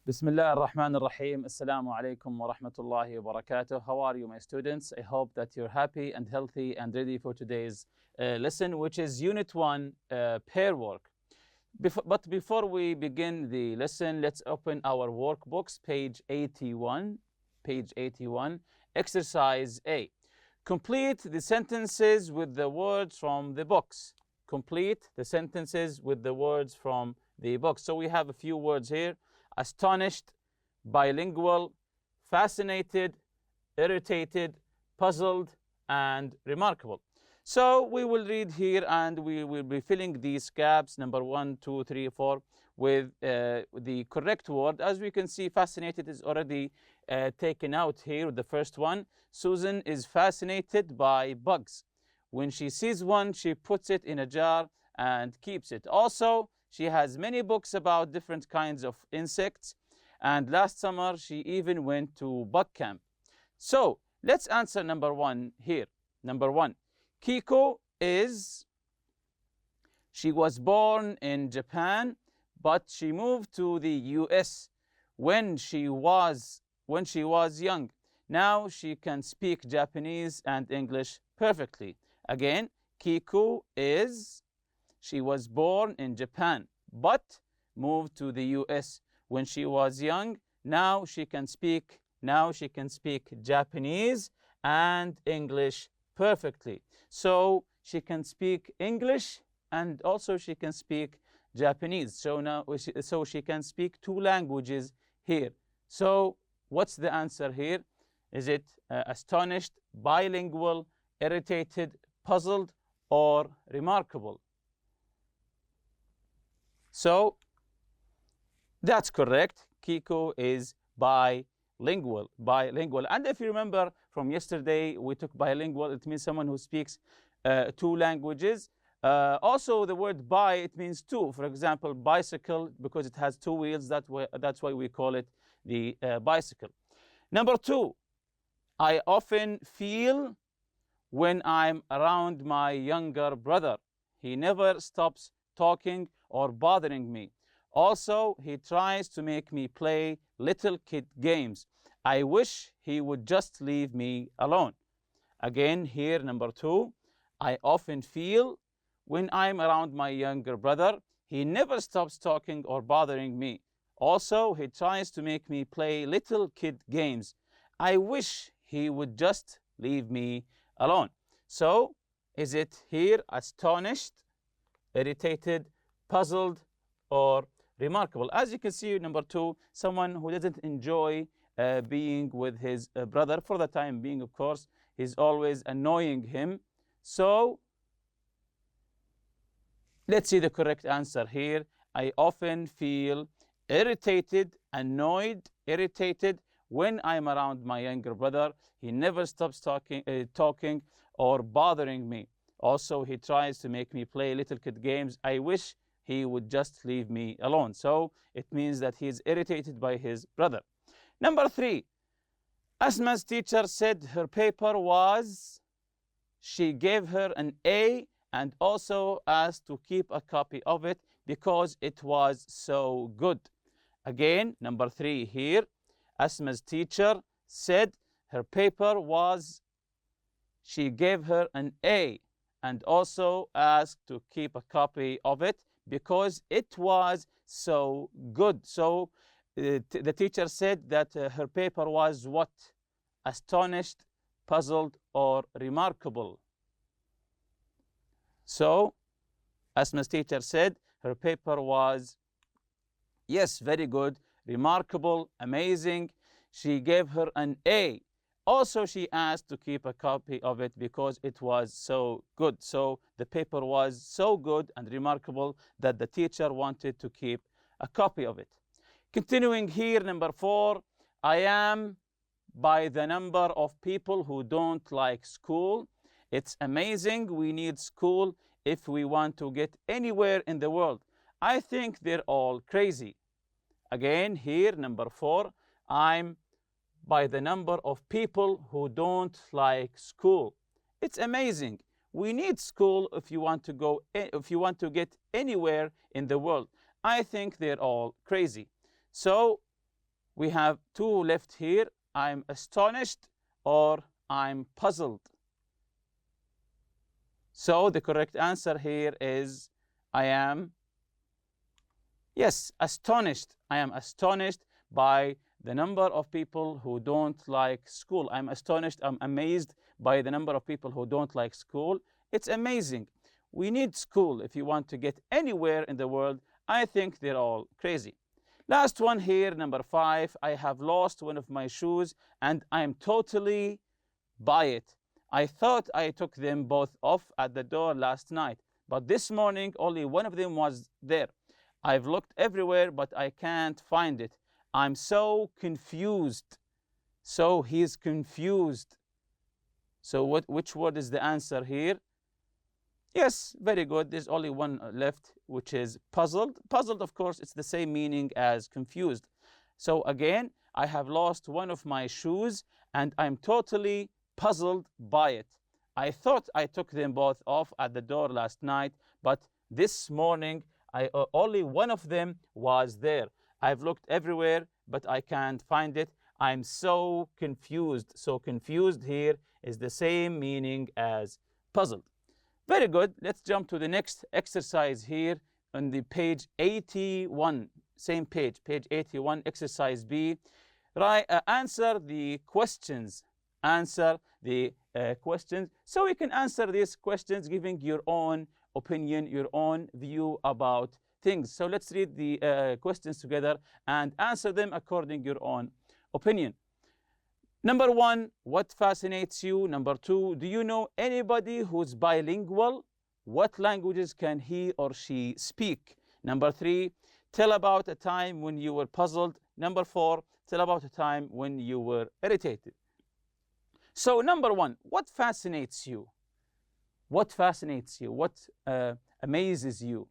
بسم الله الرحمن الرحيم. السلام عليكم ورحمة الله وبركاته. How are you, my students? I hope that you're happy and healthy and ready for today's lesson, which is Unit 1, Pairwork. But before we begin the lesson, let's open our workbooks, page 81. Page 81, Exercise A. Complete the sentences with the words from the books. Complete the sentences with the words from the books. So we have a few words here. Astonished, bilingual, fascinated, irritated, puzzled, and remarkable. So we will read here and we will be filling these gaps, number 1, 2, 3, 4, with the correct word. As we can see, fascinated is already taken out here with the first one. Susan is fascinated by bugs. When she sees one, she puts it in a jar and keeps it. Also, she has many books about different kinds of insects. And last summer, she even went to bug camp. So let's answer number 1 here. Number 1, Kiko she was born in Japan, but she moved to the US when she was young. Now she can speak Japanese and English perfectly. Again, Kiko she was born in Japan, but moved to the US when she was young. Now she can speak Japanese and English perfectly. So she can speak English and also she can speak Japanese. So she can speak 2 languages here. So what's the answer here? Is it astonished, bilingual, irritated, puzzled, or remarkable? So that's correct. Kiko is bilingual. And if you remember from yesterday, we took bilingual. It means someone who speaks 2 languages. Also, the word bi, it means 2. For example, bicycle, because it has 2 wheels, that's why we call it the bicycle. Number 2, I often feel when I'm around my younger brother. He never stops talking or bothering me. Also, he tries to make me play little kid games. I wish he would just leave me alone. Again, here, number 2, I often feel when I'm around my younger brother. He never stops talking or bothering me. Also, he tries to make me play little kid games. I wish he would just leave me alone. So, is it here astonished, irritated, puzzled, or remarkable? As you can see, number 2, someone who doesn't enjoy being with his brother for the time being, of course. He's always annoying him. So let's see the correct answer here. I often feel irritated, annoyed, irritated when I'm around my younger brother. He never stops talking or bothering me. Also, he tries to make me play little kid games. I wish he would just leave me alone. So it means that he is irritated by his brother. Number 3, Asma's teacher said her paper she gave her an A and also asked to keep a copy of it because it was so good. Again, number 3 here, Asma's teacher said her paper she gave her an A and also asked to keep a copy of it because it was so good. So the teacher said that her paper was what? Astonished, puzzled, or remarkable. So Asma's teacher said her paper was, yes, very good, remarkable, amazing. She gave her an A. Also, she asked to keep a copy of it because it was so good. So the paper was so good and remarkable that the teacher wanted to keep a copy of it. Continuing here, number 4, I am by the number of people who don't like school. It's amazing. We need school if we want to get anywhere in the world. I think they're all crazy. Again, here, number 4, I'm by the number of people who don't like school. It's amazing. We need school if you want to get anywhere in the world. I think they're all crazy. So We have two left here. I'm astonished or I'm puzzled. So the correct answer here is I am, yes, astonished. I am astonished by the number of people who don't like school. I'm astonished, I'm amazed by the number of people who don't like school. It's amazing. We need school if you want to get anywhere in the world. I think they're all crazy. Last one here, number 5. I have lost one of my shoes and I'm totally by it. I thought I took them both off at the door last night, but this morning only one of them was there. I've looked everywhere, but I can't find it. I'm so confused. So he's confused. So which word is the answer here? Yes, very good. There's only one left, which is puzzled. Puzzled, of course, it's the same meaning as confused. So again, I have lost one of my shoes and I'm totally puzzled by it. I thought I took them both off at the door last night, but this morning only one of them was there. I've looked everywhere, but I can't find it. I'm so confused. So confused here is the same meaning as puzzled. Very good. Let's jump to the next exercise here on the page 81. Same page 81, exercise B. Answer the questions. Answer the questions. So you can answer these questions giving your own opinion, your own view about things. So let's read the questions together and answer them according to your own opinion. Number 1, what fascinates you? Number 2, do you know anybody who's bilingual? What languages can he or she speak? Number 3, tell about a time when you were puzzled. Number 4, tell about a time when you were irritated. So number 1, what fascinates you? What fascinates you? What amazes you?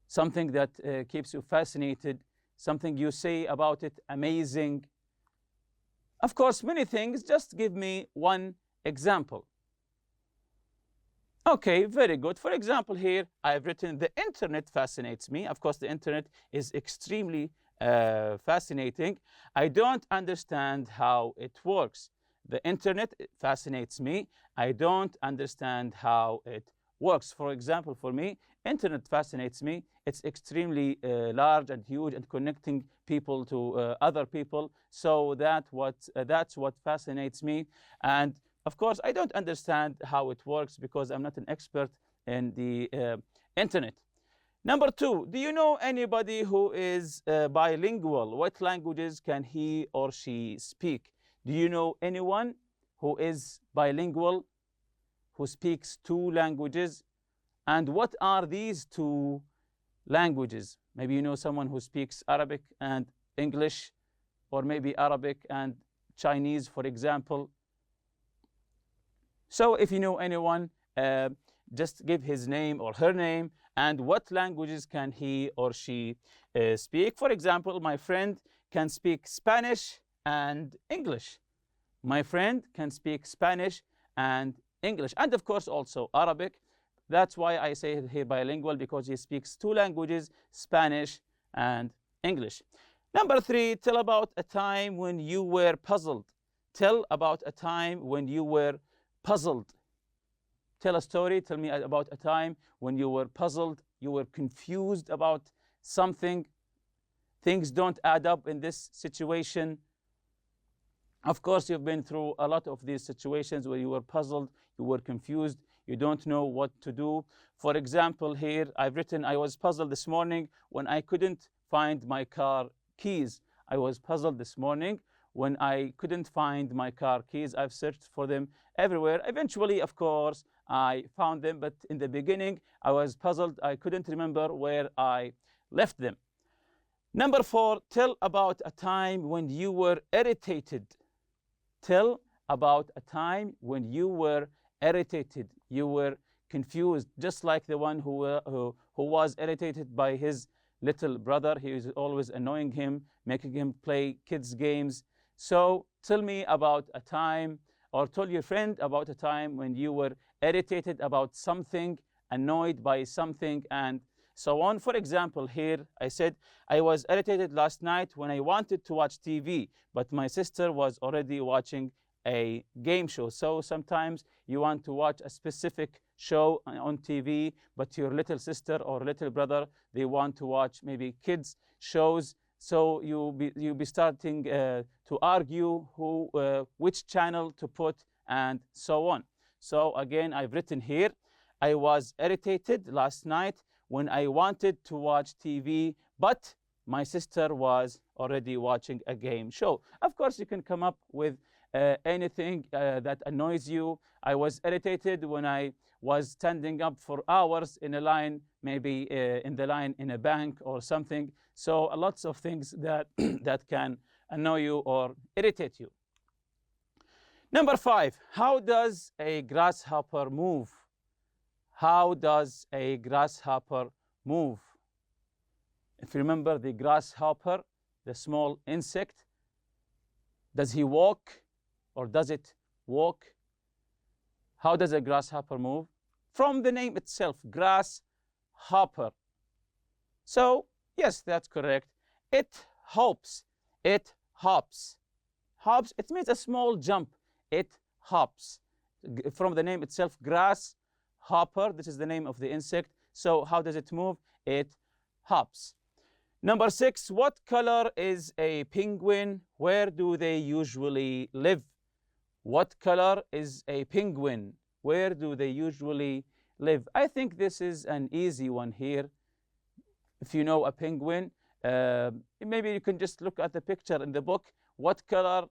Something that keeps you fascinated, something you say about it, amazing. Of course, many things. Just give me one example. Okay, very good. For example, here I've written the internet fascinates me. Of course, the internet is extremely fascinating. I don't understand how it works. The internet fascinates me. I don't understand how it works. For example, for me, internet fascinates me. It's extremely large and huge and connecting people to other people. So that's what fascinates me. And of course, I don't understand how it works because I'm not an expert in the internet. Number 2, do you know anybody who is bilingual? What languages can he or she speak? Do you know anyone who is bilingual, who speaks 2 languages? And what are these 2 languages? Maybe you know someone who speaks Arabic and English, or maybe Arabic and Chinese, for example. So if you know anyone, just give his name or her name and what languages can he or she speak. For example, my friend can speak Spanish and English. My friend can speak Spanish and English, and of course also Arabic. That's why I say here bilingual, because he speaks 2 languages, Spanish and English. Number 3, tell about a time when you were puzzled. Tell about a time when you were puzzled. Tell a story. Tell me about a time when you were puzzled, you were confused about something. Things don't add up in this situation. Of course, you've been through a lot of these situations where you were puzzled, you were confused, you don't know what to do. For example, here I've written, I was puzzled this morning when I couldn't find my car keys. I was puzzled this morning when I couldn't find my car keys. I've searched for them everywhere. Eventually, of course, I found them, but in the beginning, I was puzzled. I couldn't remember where I left them. Number 4, tell about a time when you were irritated. Tell about a time when you were irritated, you were confused, just like the one who was irritated by his little brother. He was always annoying him, making him play kids' games. So tell me about a time, or tell your friend about a time when you were irritated about something, annoyed by something, and so on. For example, here I said, I was irritated last night when I wanted to watch TV, but my sister was already watching a game show. So sometimes you want to watch a specific show on TV, but your little sister or little brother, they want to watch maybe kids shows. So you'll be starting to argue which channel to put and so on. So again, I've written here, I was irritated last night when I wanted to watch TV, but my sister was already watching a game show. Of course, you can come up with anything that annoys you. I was irritated when I was standing up for hours in a line, maybe in the line in a bank or something. So lots of things that, that can annoy you or irritate you. Number 5, how does a grasshopper move? How does a grasshopper move? If you remember the grasshopper, the small insect, does he walk or does it walk? How does a grasshopper move? From the name itself, grasshopper. So, yes, that's correct. It hops. It hops. Hops, it means a small jump. It hops. From the name itself, grasshopper, this is the name of the insect. So how does it move? It hops. Number 6, what color is a penguin? Where do they usually live? What color is a penguin? Where do they usually live? I think this is an easy one here. If you know a penguin, maybe you can just look at the picture in the book. What color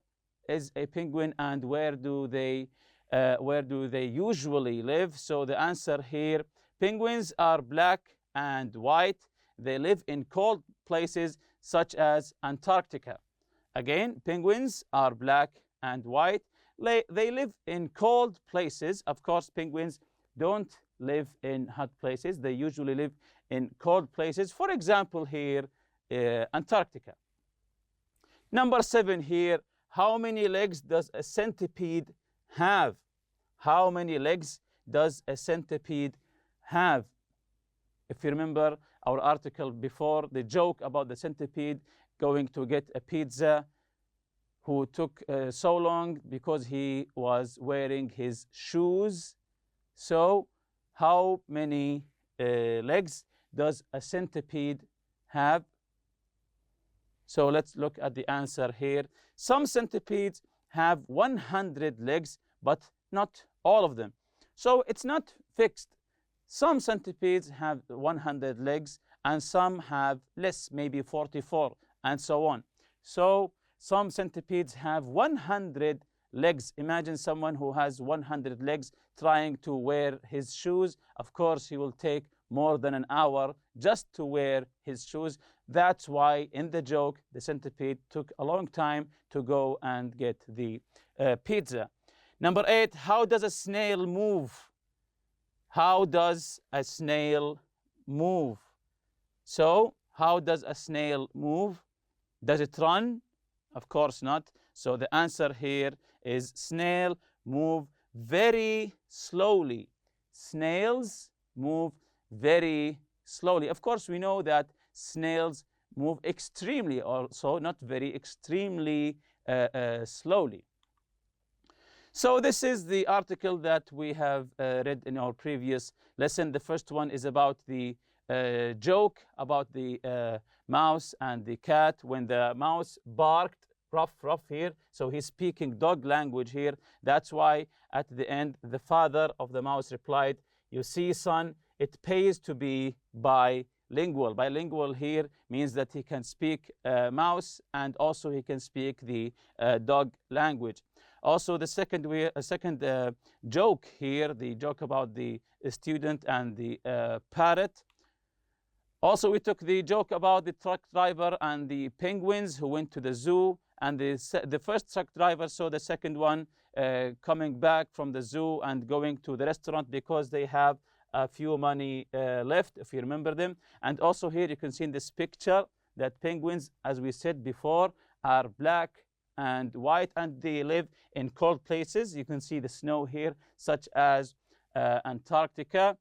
is a penguin and where do they usually live? So the answer here, penguins are black and white. They live in cold places such as Antarctica. Again, penguins are black and white. They live in cold places. Of course, penguins don't live in hot places. They usually live in cold places. For example, here, Antarctica. Number 7 here, how many legs does a centipede have? How many legs does a centipede have? If you remember our article before, the joke about the centipede going to get a pizza, who took so long because he was wearing his shoes. So how many legs does a centipede have? So let's look at the answer here. Some centipedes have 100 legs, but not all of them. So it's not fixed. Some centipedes have 100 legs and some have less, maybe 44 and so on. So some centipedes have 100 legs. Imagine someone who has 100 legs trying to wear his shoes. Of course, he will take more than an hour just to wear his shoes. That's why in the joke, the centipede took a long time to go and get the pizza. Number 8, how does a snail move? How does a snail move? So, how does a snail move? Does it run? Of course not. So the answer here is snail move very slowly. Snails move very slowly. Of course, we know that snails move extremely, also not very, extremely slowly. So this is the article that we have read in our previous lesson. The first one is about the joke about the mouse and the cat. When the mouse barked, ruff here, so he's speaking dog language here. That's why at the end the father of the mouse replied, you see, son, it pays to be bilingual. Bilingual here means that he can speak mouse and also he can speak the dog language. Also, the second joke here, the joke about the student and the parrot. Also, we took the joke about the truck driver and the penguins who went to the zoo, and the first truck driver saw the second one coming back from the zoo and going to the restaurant because they have a few money left, if you remember them. And also here you can see in this picture that penguins, as we said before, are black and white, and they live in cold places. You can see the snow here, such as Antarctica.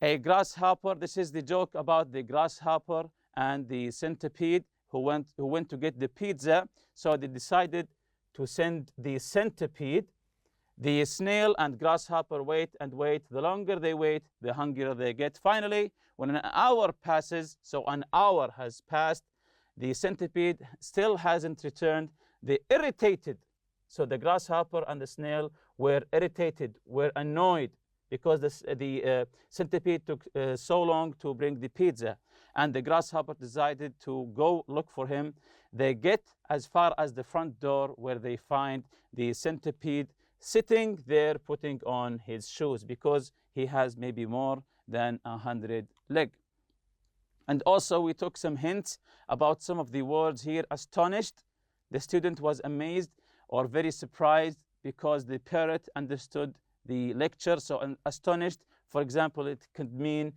A grasshopper, this is the joke about the grasshopper and the centipede who went to get the pizza. So they decided to send the centipede. The snail and grasshopper wait and wait. The longer they wait, the hungrier they get. Finally, when an hour passes, so an hour has passed, the centipede still hasn't returned. They irritated. So the grasshopper and the snail were irritated, were annoyed, because the centipede took so long to bring the pizza. And the grasshopper decided to go look for him. They get as far as the front door, where they find the centipede sitting there putting on his shoes, because he has maybe more than 100 legs. And also we took some hints about some of the words here. Astonished, the student was amazed or very surprised because the parrot understood the lecture. So astonished, for example, it could mean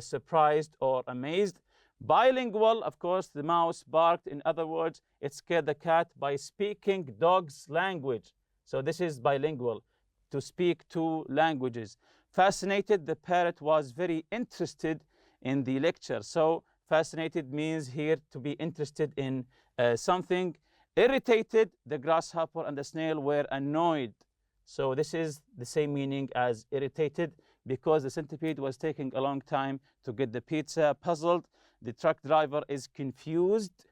surprised or amazed. Bilingual, of course, the mouse barked. In other words, it scared the cat by speaking dog's language. So this is bilingual, to speak two languages. Fascinated, the parrot was very interested in the lecture. So fascinated means here to be interested in something. Irritated, the grasshopper and the snail were annoyed. So this is the same meaning as irritated, because the centipede was taking a long time to get the pizza. Puzzled, the truck driver is confused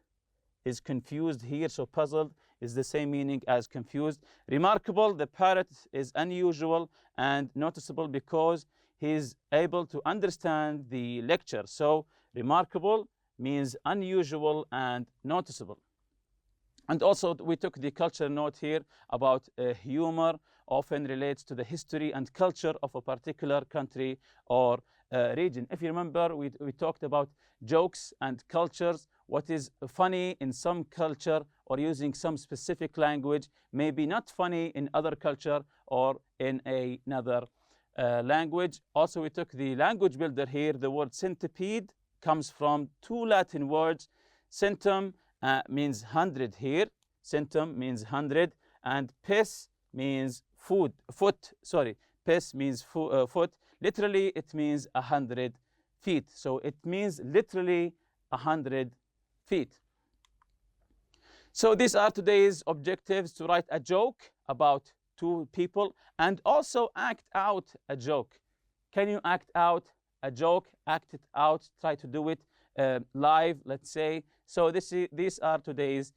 here. So puzzled is the same meaning as confused. Remarkable, the parrot is unusual and noticeable because he's able to understand the lecture. So remarkable means unusual and noticeable. And also we took the culture note here about humor often relates to the history and culture of a particular country or region. If you remember, we talked about jokes and cultures. What is funny in some culture or using some specific language may be not funny in other culture or in another language. Also, we took the language builder here. The word centipede comes from two Latin words. Centum means 100 here. Centum means 100. And pes means foot. Pes means foot. Literally, it means 100 feet. So it means literally 100 feet. So these are today's objectives: to write a joke about two people and also act out a joke. Can you act out a joke? Act it out. Try to do it live, let's say. So these are today's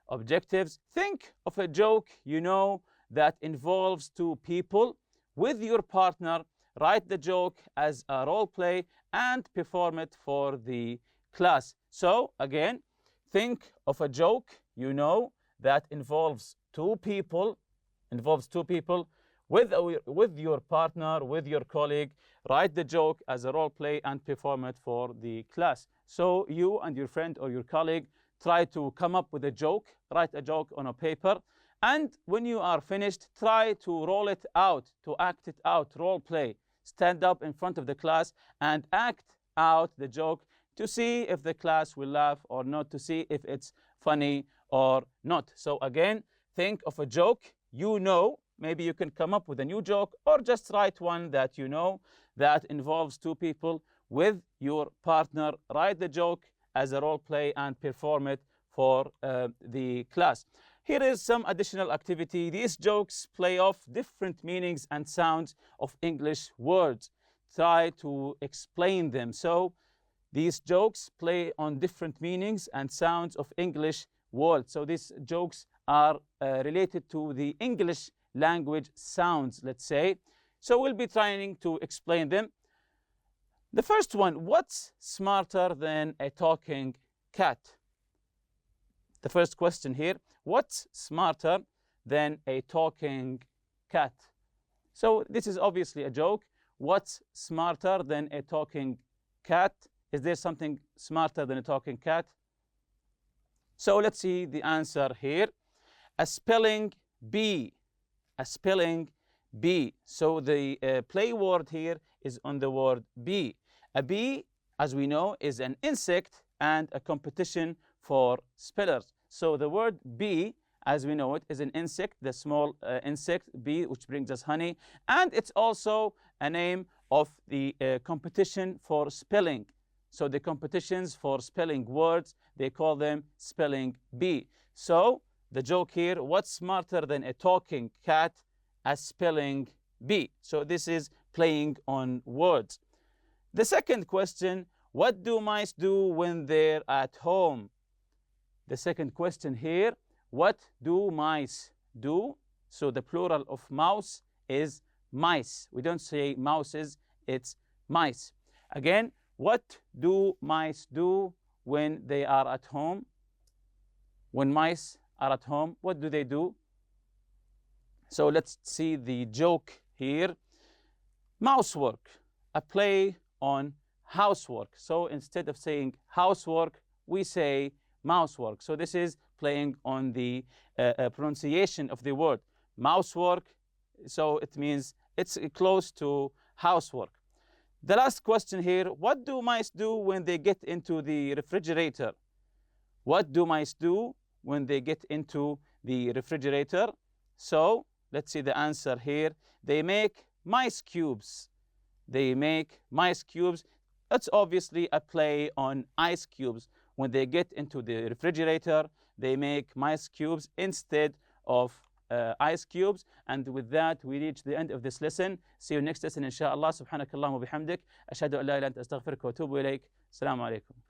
objectives. Think of a joke you know that involves two people with your partner. Write the joke as a role play and perform it for the class. So again, think of a joke you know that involves two people with your partner, with your colleague. Write the joke as a role play and perform it for the class. So you and your friend or your colleague try to come up with a joke. Write a joke on a paper. And when you are finished, try to roll it out, to act it out, role play. Stand up in front of the class and act out the joke to see if the class will laugh or not, to see if it's funny or not. So again, think of a joke you know. Maybe you can come up with a new joke, or just write one that you know that involves two people with your partner. Write the joke as a role play and perform it for the class. Here is some additional activity. These jokes play off different meanings and sounds of English words. Try to explain them. So these jokes play on different meanings and sounds of English words. So these jokes are related to the English language sounds, let's say. So we'll be trying to explain them. The first one: what's smarter than a talking cat? The first question here: what's smarter than a talking cat? So this is obviously a joke. What's smarter than a talking cat? Is there something smarter than a talking cat? So let's see the answer here. A spelling bee. A spelling bee. So the play word here is on the word bee. A bee, as we know, is an insect and a competition for spellers. So the word bee, as we know it, is an insect, the small insect bee, which brings us honey. And it's also a name of the competition for spelling. So the competitions for spelling words, they call them spelling bee. So the joke here, what's smarter than a talking cat? A spelling bee. So this is playing on words. The second question, what do mice do when they're at home? The second question here, what do mice do? So the plural of mouse is mice. We don't say mouses, it's mice. Again, what do mice do when they are at home? When mice are at home, what do they do? So let's see the joke here. Mousework, a play on housework. So instead of saying housework, we say mousework. So this is playing on the pronunciation of the word. Mousework, so it means it's close to housework. The last question here, what do mice do when they get into the refrigerator? What do mice do when they get into the refrigerator? So let's see the answer here. They make mice cubes. They make mice cubes. That's obviously a play on ice cubes. When they get into the refrigerator, they make mice cubes instead of ice cubes. And with that, we reach the end of this lesson. See you next lesson, inshallah. Subhanakallahumma bihamdik. Ashhadu an la ilaha illa anta astaghfiruka wa atubu ilayk. Assalamu alaikum.